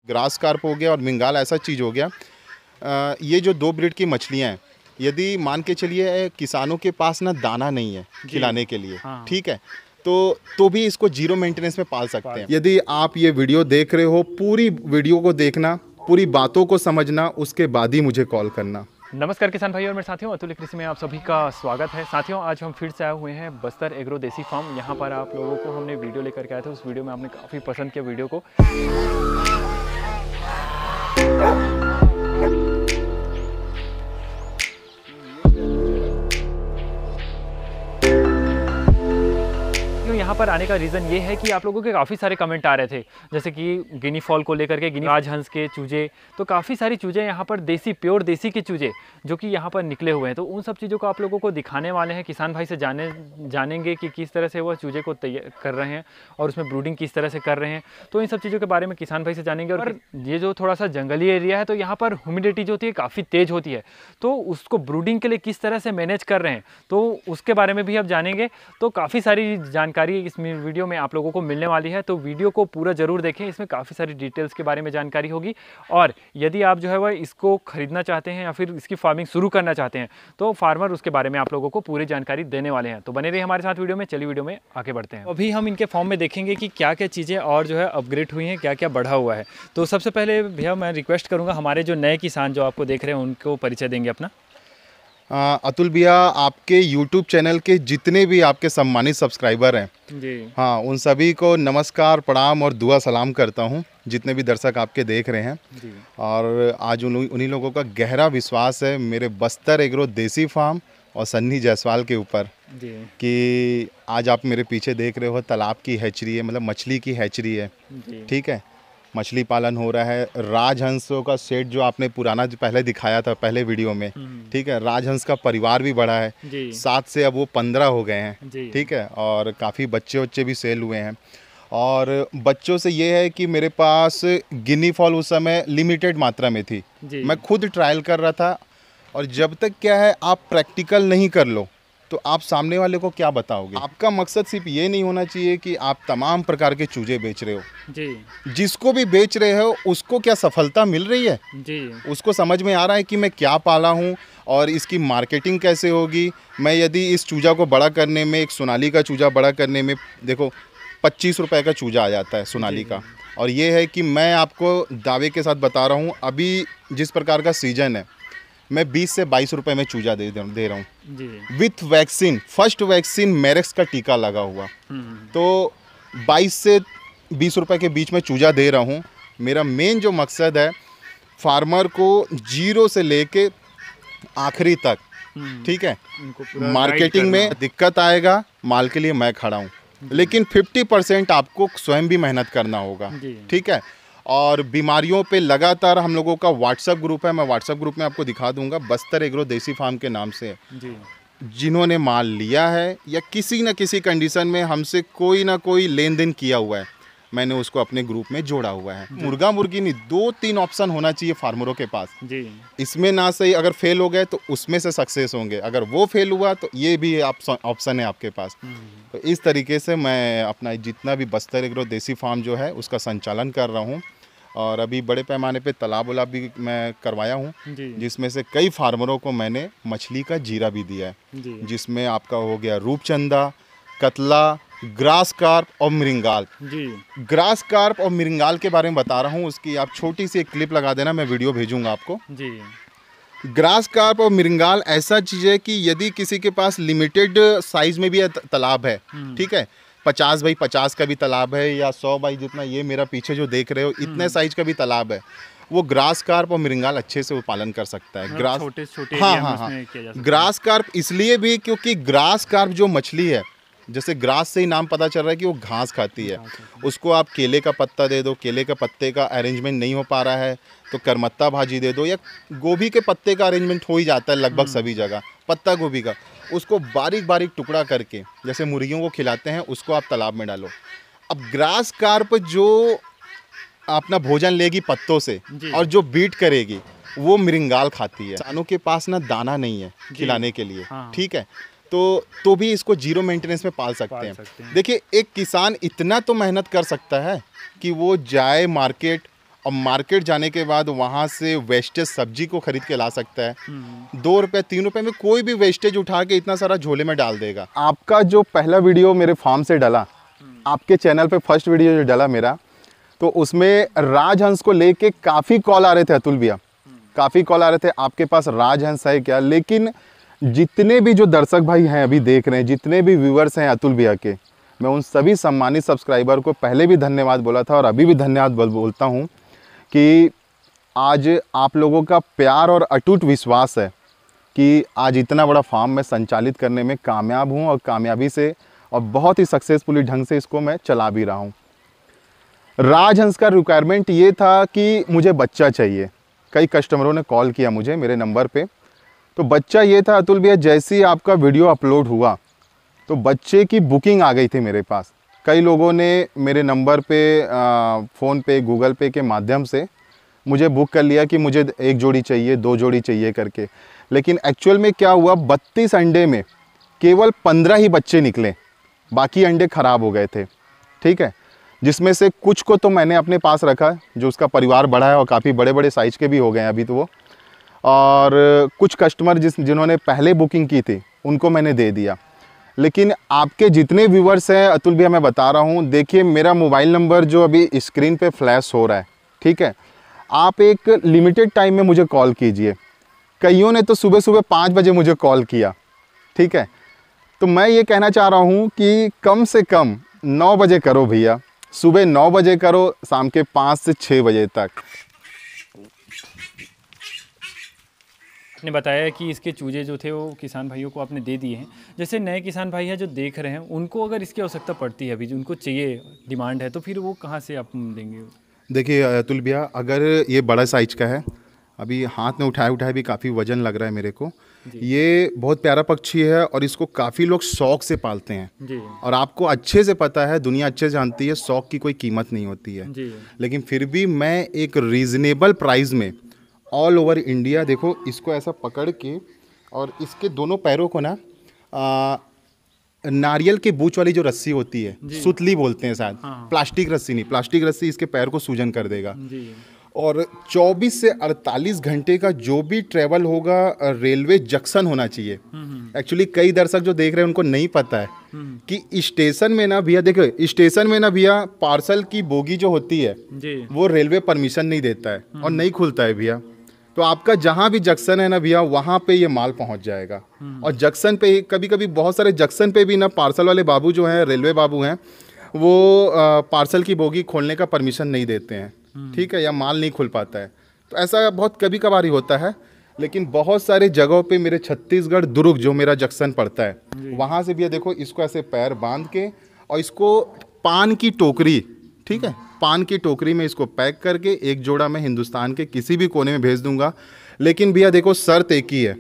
Grass carp हो गया और मिंगाल ऐसा चीज़ हो गया। ये जो 2 ब्रीड की मछलियाँ हैं, यदि मान के चलिए किसानों के पास ना दाना नहीं है खिलाने के लिए, ठीक है, तो भी इसको जीरो मेंटेनेंस में पाल सकते हैं। यदि आप ये वीडियो देख रहे हो, पूरी वीडियो को देखना, पूरी बातों को समझना, उसके बाद ही मुझे कॉल करना। नमस्कार किसान भाई और मेरे साथियों, अतुल कृषि में आप सभी का स्वागत है। साथियों, आज हम फिर से आए हुए हैं बस्तर एग्रो देसी फार्म। यहाँ पर आप लोगों को हमने वीडियो लेकर के आए थे। उस वीडियो में आपने काफ़ी पसंद किया वीडियो को। यहाँ पर आने का रीज़न ये है कि आप लोगों के काफ़ी सारे कमेंट आ रहे थे, जैसे कि गिनी फॉल को लेकर के, गिनी राजहंस के चूजे, तो काफ़ी सारी चूज़े यहाँ पर देसी, प्योर देसी के चूजे जो कि यहाँ पर निकले हुए हैं। तो उन सब चीज़ों को आप लोगों को दिखाने वाले हैं। किसान भाई से जानेंगे कि किस तरह से वो चूजे को तैयार कर रहे हैं और उसमें ब्रूडिंग किस तरह से कर रहे हैं। तो इन सब चीज़ों के बारे में किसान भाई से जानेंगे। और ये जो थोड़ा सा जंगली एरिया है, तो यहाँ पर ह्यूमिडिटी जो होती है काफ़ी तेज़ होती है, तो उसको ब्रूडिंग के लिए किस तरह से मैनेज कर रहे हैं, तो उसके बारे में भी आप जानेंगे। तो काफ़ी सारी जानकारी इस वीडियो में आप लोगों को मिलने वाली है, तो वीडियो को पूरा जरूर देखें। इसमें काफ़ी सारी डिटेल्स के बारे में जानकारी होगी। और यदि आप जो है वह इसको खरीदना चाहते हैं या फिर इसकी फार्मिंग शुरू करना चाहते हैं, तो फार्मर उसके बारे में आप लोगों को पूरी जानकारी देने वाले हैं। तो बने रहिए हमारे साथ वीडियो में। चलिए वीडियो में आगे बढ़ते हैं। अभी हम इनके फॉर्म में देखेंगे कि क्या क्या चीज़ें और जो है अपग्रेड हुई हैं, क्या क्या बढ़ा हुआ है। तो सबसे पहले भैया मैं रिक्वेस्ट करूँगा, हमारे जो नए किसान जो आपको देख रहे हैं उनको परिचय देंगे अपना। अतुल भैया, आपके YouTube चैनल के जितने भी आपके सम्मानित सब्सक्राइबर हैं जी, हाँ, उन सभी को नमस्कार, प्रणाम और दुआ सलाम करता हूँ, जितने भी दर्शक आपके देख रहे हैं जी। और आज उन्हीं लोगों का गहरा विश्वास है मेरे बस्तर एग्रो देसी फार्म और सन्नी जायसवाल के ऊपर कि आज आप मेरे पीछे देख रहे हो तालाब की हैचरी है, मतलब मछली की हैचरी है, ठीक है, मछली पालन हो रहा है। राजहंसों का सेट जो आपने पुराना जो पहले दिखाया था पहले वीडियो में, ठीक है, राजहंस का परिवार भी बढ़ा है, 7 से अब वो 15 हो गए हैं, ठीक है, और काफ़ी बच्चे भी सेल हुए हैं। और बच्चों से ये है कि मेरे पास गिनी फॉल उस समय लिमिटेड मात्रा में थी, मैं खुद ट्रायल कर रहा था। और जब तक क्या है, आप प्रैक्टिकल नहीं कर लो तो आप सामने वाले को क्या बताओगे। आपका मकसद सिर्फ ये नहीं होना चाहिए कि आप तमाम प्रकार के चूजे बेच रहे हो जी। जिसको भी बेच रहे हो उसको क्या सफलता मिल रही है जी, उसको समझ में आ रहा है कि मैं क्या पाला हूँ और इसकी मार्केटिंग कैसे होगी। मैं यदि इस चूजा को बड़ा करने में, एक सोनाली का चूजा बड़ा करने में, देखो 25 रुपये का चूजा आ जाता है सोनाली का। और ये है कि मैं आपको दावे के साथ बता रहा हूँ, अभी जिस प्रकार का सीजन है, मैं 20 से 22 रुपए में चूजा दे रहा हूँ विथ वैक्सीन। फर्स्ट वैक्सीन मेरेक्स का टीका लगा हुआ, तो 22 से 20 रुपए के बीच में चूजा दे रहा हूँ। मेरा मेन जो मकसद है, फार्मर को जीरो से लेके आखिरी तक, ठीक है, मार्केटिंग में दिक्कत आएगा, माल के लिए मैं खड़ा हूँ, लेकिन 50% आपको स्वयं भी मेहनत करना होगा, ठीक है। और बीमारियों पे लगातार हम लोगों का व्हाट्सएप ग्रुप है, मैं व्हाट्सएप ग्रुप में आपको दिखा दूंगा, बस्तर एग्रो देसी फार्म के नाम से जी। जिन्होंने माल लिया है या किसी न किसी कंडीशन में हमसे कोई ना कोई लेन देन किया हुआ है, मैंने उसको अपने ग्रुप में जोड़ा हुआ है। मुर्गा मुर्गी नहीं, 2-3 ऑप्शन होना चाहिए फार्मरों के पास जी। इसमें ना सही अगर फेल हो गए तो उसमें से सक्सेस होंगे, अगर वो फेल हुआ तो ये भी ऑप्शन है आपके पास। तो इस तरीके से मैं अपना जितना भी बस्तर एग्रो देसी फार्म जो है उसका संचालन कर रहा हूँ। और अभी बड़े पैमाने पे तालाब वालाब भी मैं करवाया हूँ, जिसमें से कई फार्मरों को मैंने मछली का जीरा भी दिया है, जिसमें आपका हो गया रूपचंदा, कतला, ग्रास कार्प और मिरिंगाल जी। ग्रास कार्प और मिरिंगाल के बारे में बता रहा हूँ, उसकी आप छोटी सी एक क्लिप लगा देना, मैं वीडियो भेजूंगा आपको जी। ग्रास कार्प और मिरिंगाल ऐसा चीज़ है कि यदि किसी के पास लिमिटेड साइज में भी तालाब है, ठीक है, 50 बाई 50 का भी तालाब है या 100 बाई जितना ये मेरा पीछे जो देख रहे हो इतने साइज का भी तालाब है, वो ग्रास कार्प और मिरिंगाल अच्छे से वो पालन कर सकता है। ग्रास छोटे हाँ, ग्रास कार्प इसलिए भी क्योंकि ग्रास कार्प जो मछली है, जैसे ग्रास से ही नाम पता चल रहा है कि वो घास खाती है। उसको आप केले का पत्ता दे दो, केले का पत्ते का अरेंजमेंट नहीं हो पा रहा है तो करमत्ता भाजी दे दो, या गोभी के पत्ते का अरेंजमेंट हो ही जाता है लगभग सभी जगह, पत्ता गोभी का, उसको बारीक बारीक टुकड़ा करके जैसे मुर्गियों को खिलाते हैं, उसको आप तालाब में डालो। अब ग्रास कार्प जो अपना भोजन लेगी पत्तों से और जो बीट करेगी वो मिरिंगाल खाती है। किसानों के पास ना दाना नहीं है खिलाने के लिए, ठीक है, तो भी इसको जीरो मेंटेनेंस में पाल सकते हैं। देखिए, एक किसान इतना तो मेहनत कर सकता है कि वो जाए मार्केट, और मार्केट जाने के बाद वहाँ से वेस्टेज सब्जी को खरीद के ला सकता है। 2 रुपये 3 रुपये में कोई भी वेस्टेज उठा के इतना सारा झोले में डाल देगा। आपका जो पहला वीडियो मेरे फार्म से डला, आपके चैनल पे फर्स्ट वीडियो जो डला मेरा, तो उसमें राजहंस को लेके काफ़ी कॉल आ रहे थे अतुल भैया, काफ़ी कॉल आ रहे थे आपके पास राजहंस है क्या। लेकिन जितने भी जो दर्शक भाई हैं अभी देख रहे हैं, जितने भी व्यूवर्स हैं अतुल भैया के, मैं उन सभी सम्मानित सब्सक्राइबर को पहले भी धन्यवाद बोला था और अभी भी धन्यवाद बोलता हूं कि आज आप लोगों का प्यार और अटूट विश्वास है कि आज इतना बड़ा फार्म मैं संचालित करने में कामयाब हूं और कामयाबी से और बहुत ही सक्सेसफुली ढंग से इसको मैं चला भी रहा हूं। राजहंस का रिक्वायरमेंट ये था कि मुझे बच्चा चाहिए। कई कस्टमरों ने कॉल किया मुझे मेरे नंबर पे, तो बच्चा ये था अतुल भैया, जैसे ही आपका वीडियो अपलोड हुआ तो बच्चे की बुकिंग आ गई थी मेरे पास। कई लोगों ने मेरे नंबर पे फ़ोन पे गूगल पे के माध्यम से मुझे बुक कर लिया कि मुझे 1 जोड़ी चाहिए, 2 जोड़ी चाहिए करके। लेकिन एक्चुअल में क्या हुआ, 32 अंडे में केवल 15 ही बच्चे निकले, बाकी अंडे ख़राब हो गए थे। ठीक है, जिसमें से कुछ को तो मैंने अपने पास रखा, जो उसका परिवार बड़ा है और काफ़ी बड़े बड़े साइज़ के भी हो गए हैं अभी तो वो, और कुछ कस्टमर जिन्होंने पहले बुकिंग की थी उनको मैंने दे दिया। लेकिन आपके जितने व्यूवर्स हैं अतुल भैया, मैं बता रहा हूँ, देखिए मेरा मोबाइल नंबर जो अभी स्क्रीन पे फ्लैश हो रहा है, ठीक है, आप एक लिमिटेड टाइम में मुझे कॉल कीजिए। कईयों ने तो सुबह सुबह 5 बजे मुझे कॉल किया। ठीक है, तो मैं ये कहना चाह रहा हूँ कि कम से कम 9 बजे करो भैया, सुबह 9 बजे करो, शाम के 5 से 6 बजे तक। आपने बताया कि इसके चूजे जो थे वो किसान भाइयों को आपने दे दिए हैं। जैसे नए किसान भाई हैं जो देख रहे हैं, उनको अगर इसकी आवश्यकता पड़ती है, अभी जो उनको चाहिए, डिमांड है, तो फिर वो कहाँ से आप देंगे? देखिए अतुल भैया, अगर ये बड़ा साइज का है, अभी हाथ में उठाए भी काफ़ी वजन लग रहा है मेरे को, ये बहुत प्यारा पक्षी है और इसको काफ़ी लोग शौक से पालते हैं जी। और आपको अच्छे से पता है, दुनिया अच्छे से जानती है, शौक की कोई कीमत नहीं होती है जी। लेकिन फिर भी मैं एक रीज़नेबल प्राइस में ऑल ओवर इंडिया, देखो इसको ऐसा पकड़ के और इसके दोनों पैरों को ना नारियल के बूच वाली जो रस्सी होती है, सुतली बोलते हैं शायद, प्लास्टिक रस्सी नहीं, प्लास्टिक रस्सी इसके पैर को सूजन कर देगा जी। और 24 से 48 घंटे का जो भी ट्रेवल होगा रेलवे जंक्शन होना चाहिए। एक्चुअली कई दर्शक जो देख रहे हैं उनको नहीं पता है कि स्टेशन में ना भैया, देखो स्टेशन में ना भैया, पार्सल की बोगी जो होती है वो रेलवे परमिशन नहीं देता है और नहीं खुलता है भैया। तो आपका जहाँ भी जंक्शन है ना भैया, वहाँ पे ये माल पहुँच जाएगा। और जंक्शन पे कभी कभी बहुत सारे जंक्शन पे भी ना पार्सल वाले बाबू जो हैं, रेलवे बाबू हैं, वो पार्सल की बोगी खोलने का परमिशन नहीं देते हैं। ठीक है, या माल नहीं खुल पाता है। तो ऐसा बहुत कभी कभार ही होता है। लेकिन बहुत सारे जगहों पे मेरे छत्तीसगढ़ दुर्ग जो मेरा जंक्शन पड़ता है, वहाँ से भी देखो इसको ऐसे पैर बांध के और इसको पान की टोकरी, ठीक है, पान की टोकरी में इसको पैक करके एक जोड़ा मैं हिंदुस्तान के किसी भी कोने में भेज दूंगा। लेकिन भैया देखो शर्त एक ही है,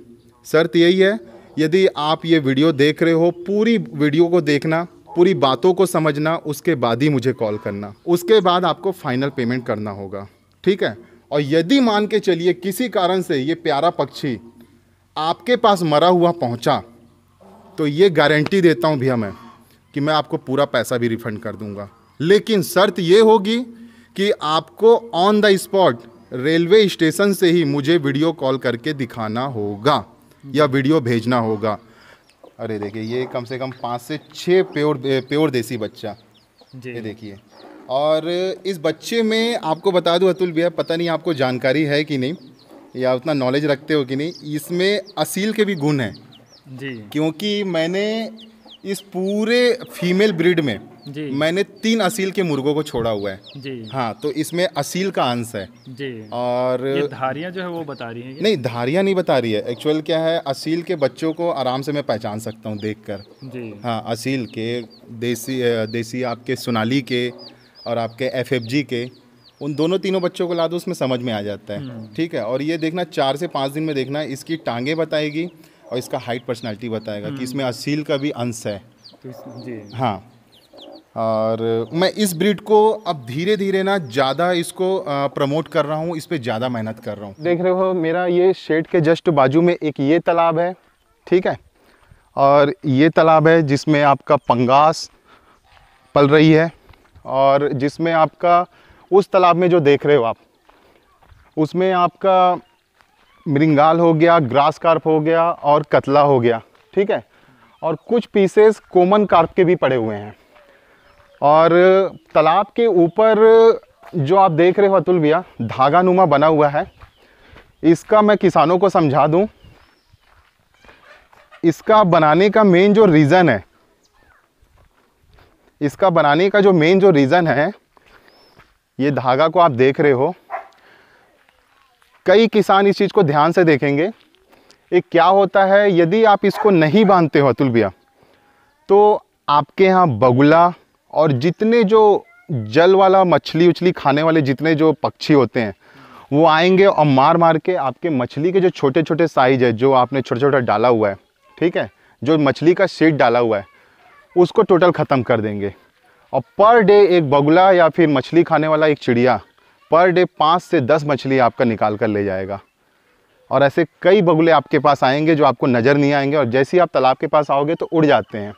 शर्त यही है, यदि आप ये वीडियो देख रहे हो, पूरी वीडियो को देखना, पूरी बातों को समझना, उसके बाद ही मुझे कॉल करना, उसके बाद आपको फाइनल पेमेंट करना होगा। ठीक है, और यदि मान के चलिए किसी कारण से ये प्यारा पक्षी आपके पास मरा हुआ पहुंचा, तो ये गारंटी देता हूं भैया मैं कि मैं आपको पूरा पैसा भी रिफंड कर दूंगा। लेकिन शर्त ये होगी कि आपको on the spot railway station से ही मुझे वीडियो कॉल करके दिखाना होगा या वीडियो भेजना होगा। अरे देखिए, ये कम से कम 5 से 6 प्योर देसी बच्चा, ये देखिए। और इस बच्चे में आपको बता दूं अतुल भैया, पता नहीं आपको जानकारी है कि नहीं या उतना नॉलेज रखते हो कि नहीं, इसमें असील के भी गुण हैं जी। क्योंकि मैंने इस पूरे फीमेल ब्रीड में मैंने 3 असील के मुर्गों को छोड़ा हुआ है जी। हाँ, तो इसमें असील का अंश है जी। और ये धारियाँ जो है वो बता रही हैं? नहीं, धारियाँ नहीं बता रही है। एक्चुअल क्या है, असील के बच्चों को आराम से मैं पहचान सकता हूँ देखकर जी। हाँ, असील के, देसी आपके सोनाली के और आपके FFG के, उन दोनों तीनों बच्चों को ला दो, उसमें समझ में आ जाता है। ठीक है, और ये देखना 4 से 5 दिन में देखना, इसकी टांगे बताएगी और इसका हाइट पर्सनालिटी बताएगा कि इसमें असील का भी अंश है जी। हाँ, और मैं इस ब्रीड को अब धीरे धीरे ना ज़्यादा इसको प्रमोट कर रहा हूँ, इस पर ज़्यादा मेहनत कर रहा हूँ। देख रहे हो मेरा ये शेड के जस्ट बाजू में एक ये तालाब है, ठीक है, और ये तालाब है जिसमें आपका पंगास पल रही है, और जिसमें आपका उस तालाब में जो देख रहे हो आप, उसमें आपका मृंगाल हो गया, ग्रास कार्प हो गया और कतला हो गया, ठीक है। और कुछ पीसेस कॉमन कार्प के भी पड़े हुए हैं। और तालाब के ऊपर जो आप देख रहे हो अतुल भैया, धागा नुमा बना हुआ है, इसका मैं किसानों को समझा दूं। इसका बनाने का मेन जो रीज़न है, इसका बनाने का जो मेन जो रीज़न है, ये धागा को आप देख रहे हो। कई किसान इस चीज़ को ध्यान से देखेंगे। एक क्या होता है, यदि आप इसको नहीं बांधते हो अतुल भैया, तो आपके यहाँ बगुला और जितने जो जल वाला मछली उछली खाने वाले जितने जो पक्षी होते हैं, वो आएंगे और मार मार के आपके मछली के जो छोटे छोटे साइज है, जो आपने छोटा छोटा डाला हुआ है, ठीक है, जो मछली का शीट डाला हुआ है, उसको टोटल ख़त्म कर देंगे। और पर डे एक बगुला या फिर मछली खाने वाला एक चिड़िया पर डे 5 से 10 मछली आपका निकाल कर ले जाएगा। और ऐसे कई बगुले आपके पास आएंगे जो आपको नज़र नहीं आएंगे, और जैसे ही आप तालाब के पास आओगे तो उड़ जाते हैं।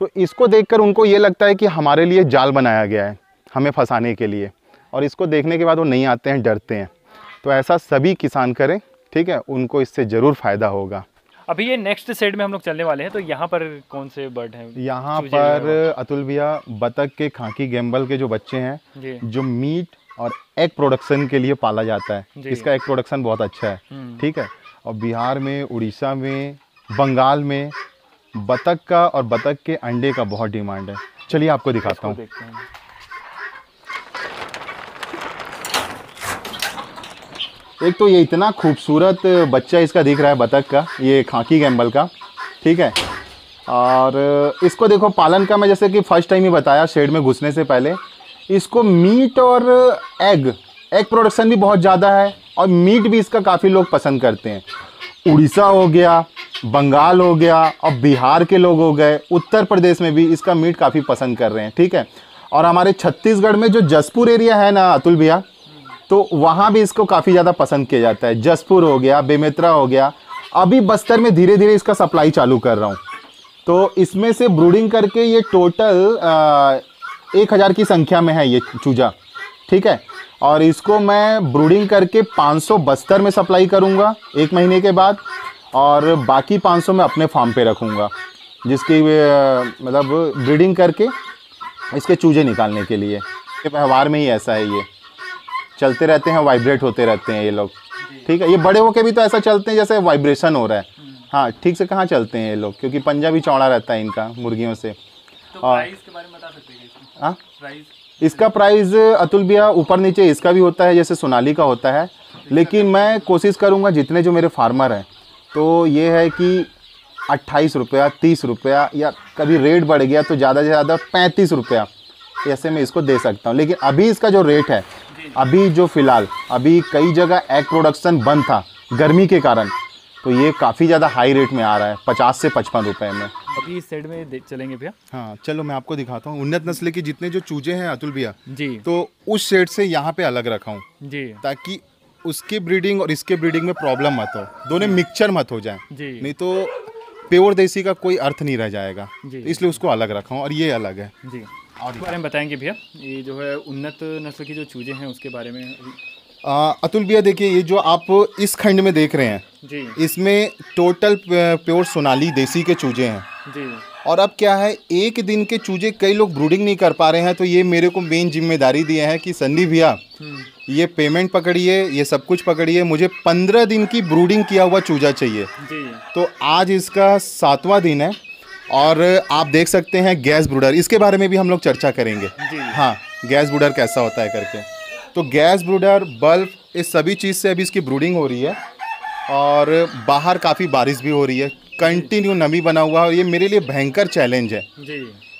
तो इसको देखकर उनको ये लगता है कि हमारे लिए जाल बनाया गया है हमें फंसाने के लिए, और इसको देखने के बाद वो नहीं आते हैं, डरते हैं। तो ऐसा सभी किसान करें, ठीक है, उनको इससे ज़रूर फ़ायदा होगा। अभी ये नेक्स्ट साइड में हम लोग चलने वाले हैं, तो यहाँ पर कौन से बर्ड हैं? यहाँ पर अतुल भैया बतख के, खाकी गैम्बल के जो बच्चे हैं, जो मीट और एग प्रोडक्शन के लिए पाला जाता है, इसका एग प्रोडक्शन बहुत अच्छा है, ठीक है। और बिहार में, उड़ीसा में, बंगाल में बतख का और बतख के अंडे का बहुत डिमांड है। चलिए आपको दिखाता हूँ। एक तो ये इतना खूबसूरत बच्चा इसका दिख रहा है बतख का, ये खाकी गैम्बल का, ठीक है। और इसको देखो पालन का, मैं जैसे कि फर्स्ट टाइम ही बताया शेड में घुसने से पहले, इसको मीट और एग प्रोडक्शन भी बहुत ज़्यादा है, और मीट भी इसका काफ़ी लोग पसंद करते हैं। उड़ीसा हो गया, बंगाल हो गया, और बिहार के लोग हो गए, उत्तर प्रदेश में भी इसका मीट काफ़ी पसंद कर रहे हैं, ठीक है। और हमारे छत्तीसगढ़ में जो जसपुर एरिया है ना अतुल भैया, तो वहाँ भी इसको काफ़ी ज़्यादा पसंद किया जाता है। जसपुर हो गया, बेमेतरा हो गया। अभी बस्तर में धीरे धीरे इसका सप्लाई चालू कर रहा हूँ। तो इसमें से ब्रूडिंग करके ये टोटल 1000 की संख्या में है ये चूजा, ठीक है। और इसको मैं ब्रूडिंग करके 500 बस्तर में सप्लाई करूँगा 1 महीने के बाद, और बाकी 500 मैं अपने फार्म पे रखूँगा, जिसकी मतलब ब्रीडिंग करके इसके चूजे निकालने के लिए। व्यवहार में ही ऐसा है, ये चलते रहते हैं, वाइब्रेट होते रहते हैं ये लोग, ठीक है। ये बड़े होके भी तो ऐसा चलते हैं जैसे वाइब्रेशन हो रहा है। हाँ, ठीक से कहाँ चलते हैं ये लोग, क्योंकि पंजा भी चौड़ा रहता है इनका मुर्गियों से। तो प्राइस के बारे में बता सकते हैं? हाँ, इसका प्राइस अतुल भैया ऊपर नीचे इसका भी होता है, जैसे सोनाली का होता है, लेकिन मैं कोशिश करूँगा जितने जो मेरे फार्मर हैं, तो ये है कि 28 रुपया, 30 रुपया, या कभी रेट बढ़ गया तो ज़्यादा से ज़्यादा 35 रुपया, ऐसे मैं इसको दे सकता हूँ। लेकिन अभी इसका जो रेट है, अभी जो फ़िलहाल अभी कई जगह एग प्रोडक्शन बंद था गर्मी के कारण, तो ये काफ़ी ज़्यादा हाई रेट में आ रहा है, 50 से 55 रुपए में। अभी इस साइड में चलेंगे भैया। हाँ चलो, मैं आपको दिखाता हूँ उन्नत नस्ल के जितने जो चूजे हैं अतुल भैया जी, तो उस शेड से यहाँ पे अलग रखा हूँ जी, ताकि उसकी ब्रीडिंग और इसके ब्रीडिंग में प्रॉब्लम मत हो, दोनों मिक्सचर मत हो जाए, नहीं तो प्योर देसी का कोई अर्थ नहीं रह जाएगा, इसलिए उसको अलग रखा हूँ। और ये अलग है जी। और बारे में बताएंगे भैया, ये जो है उन्नत नस्ल की जो चूजे हैं उसके बारे में। अतुल भैया देखिए, ये जो आप इस खंड में देख रहे हैं जी, इसमें टोटल प्योर सोनाली देसी के चूजे हैं जी। और अब क्या है, एक दिन के चूजे कई लोग ब्रूडिंग नहीं कर पा रहे हैं, तो ये मेरे को मेन जिम्मेदारी दिया है कि संदीप भैया ये पेमेंट पकड़िए, ये सब कुछ पकड़िए, मुझे 15 दिन की ब्रूडिंग किया हुआ चूजा चाहिए जी। तो आज इसका 7वां दिन है और आप देख सकते हैं गैस ब्रूडर, इसके बारे में भी हम लोग चर्चा करेंगे। हाँ, गैस ब्रूडर कैसा होता है करके। तो गैस ब्रूडर, बल्ब, इस सभी चीज़ से अभी इसकी ब्रूडिंग हो रही है और बाहर काफ़ी बारिश भी हो रही है, कंटिन्यू नमी बना हुआ है और ये मेरे लिए भयंकर चैलेंज है जी,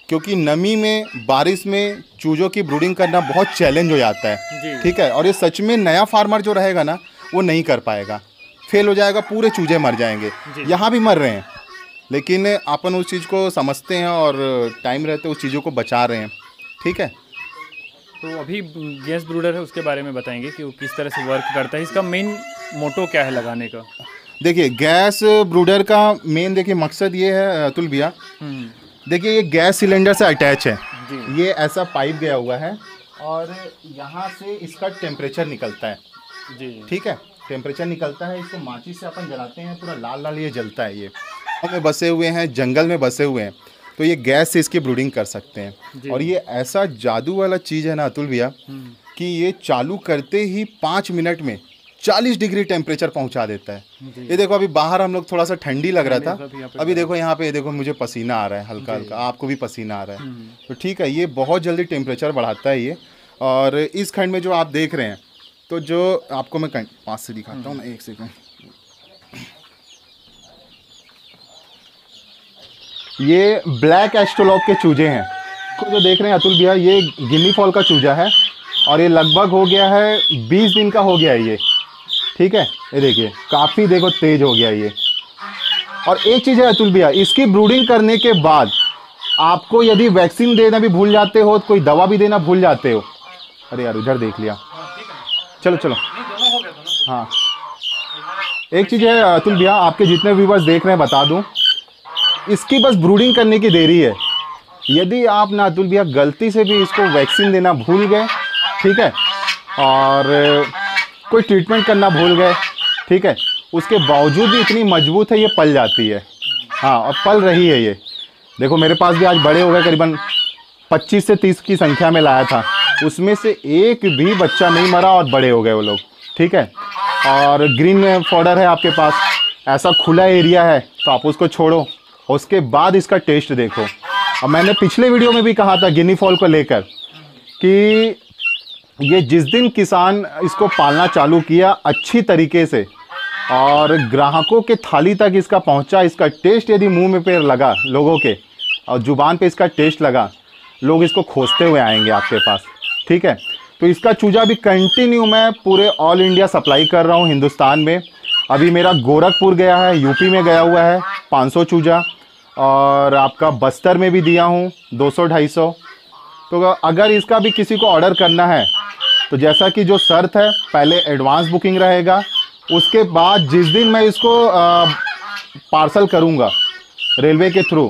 क्योंकि नमी में, बारिश में चूज़ों की ब्रूडिंग करना बहुत चैलेंज हो जाता है, ठीक है। और ये सच में नया फार्मर जो रहेगा ना, वो नहीं कर पाएगा, फेल हो जाएगा, पूरे चूजे मर जाएंगे। यहाँ भी मर रहे हैं, लेकिन अपन उस चीज़ को समझते हैं और टाइम रहते उस चीज़ों को बचा रहे हैं, ठीक है। तो अभी गैस ब्रूडर है, उसके बारे में बताएंगे कि वो किस तरह से वर्क करता है, इसका मेन मोटो क्या है लगाने का। देखिए, गैस ब्रूडर का मेन देखिए मकसद ये है अतुल भैया, देखिए ये गैस सिलेंडर से अटैच है, ये ऐसा पाइप गया हुआ है और यहाँ से इसका टेम्परेचर निकलता है, जी। ठीक है, टेम्परेचर निकलता है, इसको माचिस से अपन जलाते हैं, पूरा लाल लाल ये जलता है। ये गाँव में बसे हुए हैं, जंगल में बसे हुए हैं, तो ये गैस से इसकी ब्रूडिंग कर सकते हैं। और ये ऐसा जादू वाला चीज़ है ना अतुल भैया, कि ये चालू करते ही 5 मिनट में 40 डिग्री टेम्परेचर पहुंचा देता है। ये देखो, अभी बाहर हम लोग थोड़ा सा ठंडी लग रहा था, अभी देखो यहाँ पे, ये देखो मुझे पसीना आ रहा है हल्का हल्का, आपको भी पसीना आ रहा है। तो ठीक है, ये बहुत जल्दी टेम्परेचर बढ़ाता है ये। और इस खंड में जो आप देख रहे हैं, तो जो आपको मैं पास से दिखाता हूँ ना, एक सेकंड। ये ब्लैक एस्ट्रोलॉप के चूजे हैं, तो जो देख रहे हैं अतुल भैया, ये गिनी फॉल का चूजा है और ये लगभग हो गया है 20 दिन का हो गया है ये। ठीक है, ये देखिए काफ़ी देखो तेज हो गया ये। और एक चीज़ है अतुल भैया, इसकी ब्रूडिंग करने के बाद आपको यदि वैक्सीन देना भी भूल जाते हो, कोई दवा भी देना भूल जाते हो, अरे यार उधर देख लिया, चलो चलो, हाँ एक चीज़ है अतुल भैया, आपके जितने व्यूवर्स देख रहे हैं बता दूं, इसकी बस ब्रूडिंग करने की देरी है। यदि आप ना अतुल भैया गलती से भी इसको वैक्सीन देना भूल गए, ठीक है, और कोई ट्रीटमेंट करना भूल गए, ठीक है, उसके बावजूद भी इतनी मजबूत है, ये पल जाती है। हाँ, और पल रही है ये। देखो मेरे पास भी आज बड़े हो गए, करीबन 25 से 30 की संख्या में लाया था, उसमें से एक भी बच्चा नहीं मरा और बड़े हो गए वो लोग। ठीक है, और ग्रीन फॉडर है आपके पास, ऐसा खुला एरिया है तो आप उसको छोड़ो, उसके बाद इसका टेस्ट देखो। और मैंने पिछले वीडियो में भी कहा था गिनी फॉल को लेकर कि ये जिस दिन किसान इसको पालना चालू किया अच्छी तरीके से और ग्राहकों के थाली तक इसका पहुंचा, इसका टेस्ट यदि मुंह में पे लगा लोगों के और जुबान पे इसका टेस्ट लगा, लोग इसको खोजते हुए आएंगे आपके पास। ठीक है, तो इसका चूजा भी कंटिन्यू मैं पूरे ऑल इंडिया सप्लाई कर रहा हूँ हिंदुस्तान में। अभी मेरा गोरखपुर गया है, यूपी में गया हुआ है 500 चूजा, और आपका बस्तर में भी दिया हूँ 200-250। तो अगर इसका भी किसी को ऑर्डर करना है तो जैसा कि जो शर्त है, पहले एडवांस बुकिंग रहेगा, उसके बाद जिस दिन मैं इसको पार्सल करूंगा रेलवे के थ्रू,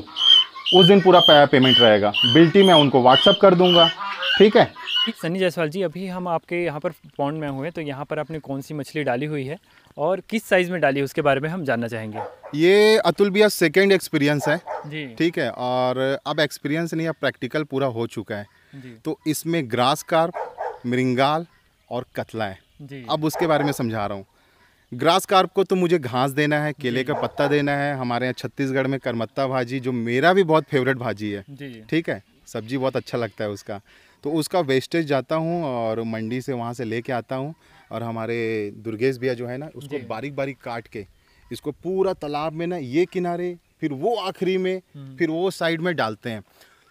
उस दिन पूरा पेमेंट रहेगा। बिल्टी मैं उनको व्हाट्सअप कर दूंगा। ठीक है सनी जायसवाल जी, अभी हम आपके यहाँ पर पॉन्ड में हुए, तो यहाँ पर आपने कौन सी मछली डाली हुई है और किस साइज़ में डाली है, उसके बारे में हम जानना चाहेंगे। ये अतुल भैया सेकेंड एक्सपीरियंस है जी। ठीक है, और अब एक्सपीरियंस नहीं, अब प्रैक्टिकल पूरा हो चुका है जी। तो इसमें ग्रास कार्प, मिरिंगाल और कतला है। अब उसके बारे में समझा रहा हूँ। ग्रास कार्प को तो मुझे घास देना है, केले का पत्ता देना है। हमारे यहाँ छत्तीसगढ़ में करमत्ता भाजी, जो मेरा भी बहुत फेवरेट भाजी है, ठीक है, सब्जी बहुत अच्छा लगता है उसका, तो उसका वेस्टेज जाता हूँ और मंडी से वहाँ से लेके आता हूँ। और हमारे दुर्गेश भैया जो है ना, उसको बारीक बारीक काट के इसको पूरा तालाब में ना, ये किनारे, फिर वो आखिरी में, फिर वो साइड में डालते हैं,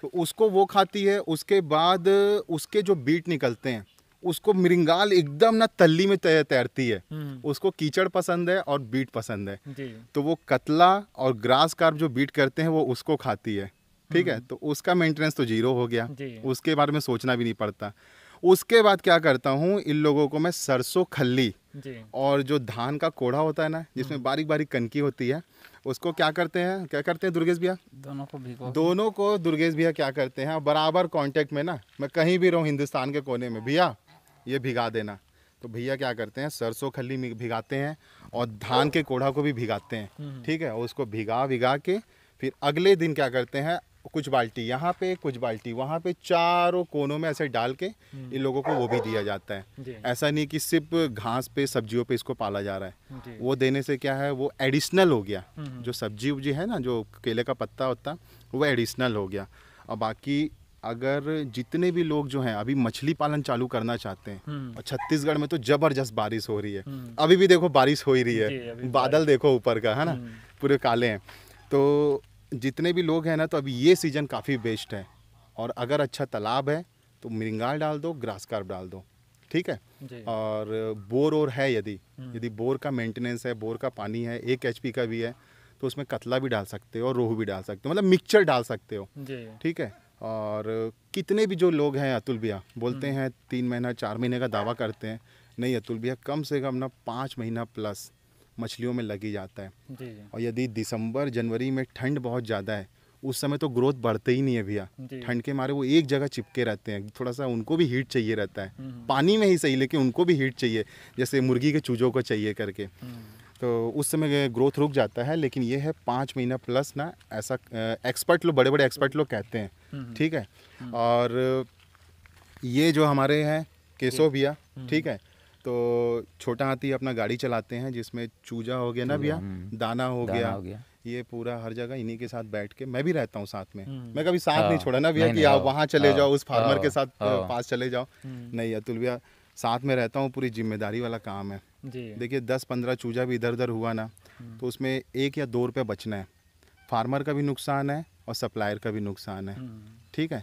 तो उसको वो खाती है। उसके बाद उसके जो बीट निकलते हैं, उसको मिरिंगाल एकदम ना तल्ली में तैरती है, उसको कीचड़ पसंद है और बीट पसंद है, तो वो कतला और ग्रास कार्प जो बीट करते हैं वो उसको खाती है। ठीक है, तो उसका मेंटेनेंस तो जीरो हो गया, उसके बारे में सोचना भी नहीं पड़ता। उसके बाद क्या करता हूँ, इन लोगों को मैं सरसों खल्ली और जो धान का कोढ़ा होता है ना, जिसमें बारीक बारीक कनकी होती है, उसको क्या करते हैं दुर्गेश भैया, दोनों को दुर्गेश भैया क्या करते हैं, बराबर कांटेक्ट में ना, मैं कहीं भी रहूँ हिंदुस्तान के कोने में, भैया ये भिगा देना, तो भैया क्या करते हैं, सरसों खल्ली में भिगाते हैं और धान के कोढ़ा को भी भिगाते हैं। ठीक है, उसको भिगा के फिर अगले दिन क्या करते हैं, कुछ बाल्टी यहाँ पे, कुछ बाल्टी वहाँ पे, चारों कोनों में ऐसे डाल के इन लोगों को वो भी दिया जाता है। ऐसा नहीं कि सिर्फ घास पे, सब्जियों पे इसको पाला जा रहा है, वो देने से क्या है, वो एडिशनल हो गया। जो सब्जी उब्जी है ना, जो केले का पत्ता होता, वो एडिशनल हो गया। और बाकी अगर जितने भी लोग जो हैं अभी मछली पालन चालू करना चाहते हैं, और छत्तीसगढ़ में तो जबरदस्त बारिश हो रही है, अभी भी देखो बारिश हो ही रही है, बादल देखो ऊपर का, है ना, पूरे काले हैं। तो जितने भी लोग हैं ना, तो अभी ये सीज़न काफ़ी बेस्ट है। और अगर अच्छा तालाब है तो मिरिंगाल डाल दो, ग्रास कार्प डाल दो। ठीक है, और बोर है, यदि बोर का मेंटेनेंस है, बोर का पानी है, 1 HP का भी है, तो उसमें कतला भी डाल सकते हो और रोहू भी डाल सकते हो, मतलब मिक्सचर डाल सकते हो। ठीक है, और कितने भी जो लोग हैं अतुल भैया बोलते हैं 3 महीना 4 महीने का दावा करते हैं, नहीं अतुल भैया, कम से कम ना 5 महीना प्लस मछलियों में लगी जाता है। और यदि दिसंबर जनवरी में ठंड बहुत ज़्यादा है, उस समय तो ग्रोथ बढ़ते ही नहीं है भैया। ठंड के मारे वो एक जगह चिपके रहते हैं, थोड़ा सा उनको भी हीट चाहिए रहता है, पानी में ही सही लेकिन उनको भी हीट चाहिए, जैसे मुर्गी के चूजों को चाहिए करके। तो उस समय ग्रोथ रुक जाता है। लेकिन ये है 5 महीना प्लस ना, ऐसा एक्सपर्ट लोग, बड़े बड़े एक्सपर्ट लोग कहते हैं। ठीक है। और ये जो हमारे हैं केशव भैया, ठीक है, तो छोटा हाथी अपना गाड़ी चलाते हैं जिसमें चूजा हो गया ना भैया, दाना हो गया, ये पूरा हर जगह इन्हीं के साथ बैठ के, मैं भी रहता हूँ साथ में। मैं कभी साथ नहीं छोड़ा ना भैया कि आप वहाँ चले जाओ, उस फार्मर के साथ पास चले जाओ, नहीं अतुल भैया साथ में रहता हूँ, पूरी जिम्मेदारी वाला काम है। देखिए 10-15 चूजा भी इधर उधर हुआ ना तो उसमें 1 या 2 रुपये बचना है, फार्मर का भी नुकसान है और सप्लायर का भी नुकसान है। ठीक है।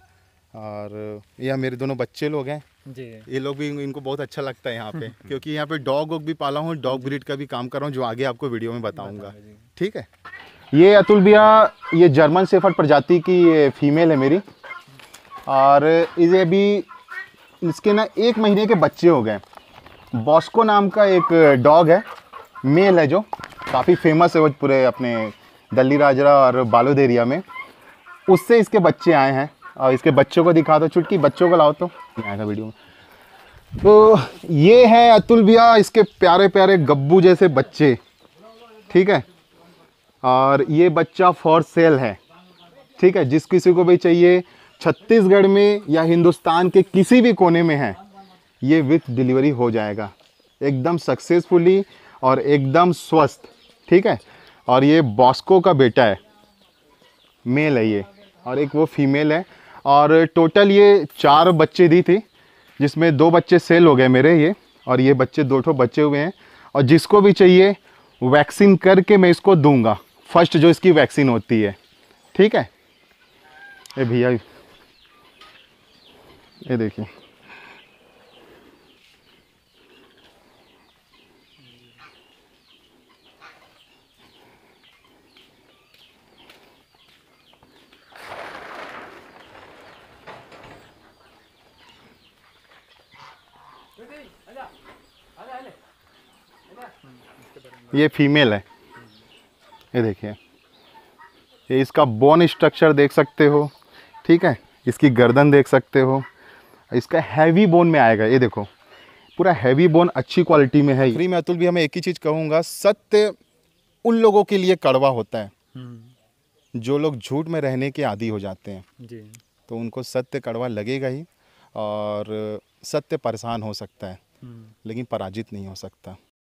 और यह मेरे दोनों बच्चे लोग हैं जी, ये लोग भी, इनको बहुत अच्छा लगता है यहाँ पे क्योंकि यहाँ पे डॉग वॉग भी पाला हूँ, डॉग ब्रीड का भी काम कर रहा हूँ जो आगे आपको वीडियो में बताऊँगा। ठीक है। ये अतुल भैया, ये जर्मन शेफर्ड प्रजाति की फीमेल है मेरी, और इसे अभी इसके ना 1 महीने के बच्चे हो गए। बॉस्को नाम का एक डॉग है, मेल है, जो काफ़ी फेमस है वो पूरे अपने दल्ली राजरा और बालोद एरिया में, उससे इसके बच्चे आए हैं। और इसके बच्चों को दिखा दो, चुटकी बच्चों को लाओ तो आएगा वीडियो में। तो ये है अतुल भैया इसके प्यारे प्यारे गब्बू जैसे बच्चे। ठीक है। और ये बच्चा फॉर सेल है। ठीक है। जिस किसी को भी चाहिए, छत्तीसगढ़ में या हिंदुस्तान के किसी भी कोने में है, ये विथ डिलीवरी हो जाएगा एकदम सक्सेसफुली और एकदम स्वस्थ। ठीक है। और ये बॉस्को का बेटा है, मेल है ये, और एक वो फीमेल है। और टोटल ये 4 बच्चे दी थी, जिसमें 2 बच्चे सेल हो गए मेरे ये, और ये बच्चे 2 ठो बचे हुए हैं। और जिसको भी चाहिए वैक्सीन करके मैं इसको दूंगा, फर्स्ट जो इसकी वैक्सीन होती है। ठीक है। ये भैया ये देखिए, ये फीमेल है, ये देखिए, ये इसका बोन स्ट्रक्चर देख सकते हो। ठीक है। इसकी गर्दन देख सकते हो, इसका हैवी बोन में आएगा, ये देखो पूरा हैवी बोन अच्छी क्वालिटी में है। फ्री में अतुल भी, हमें एक ही चीज़ कहूँगा, सत्य उन लोगों के लिए कड़वा होता है जो लोग झूठ में रहने के आदी हो जाते हैं जी। तो उनको सत्य कड़वा लगेगा ही, और सत्य परेशान हो सकता है लेकिन पराजित नहीं हो सकता।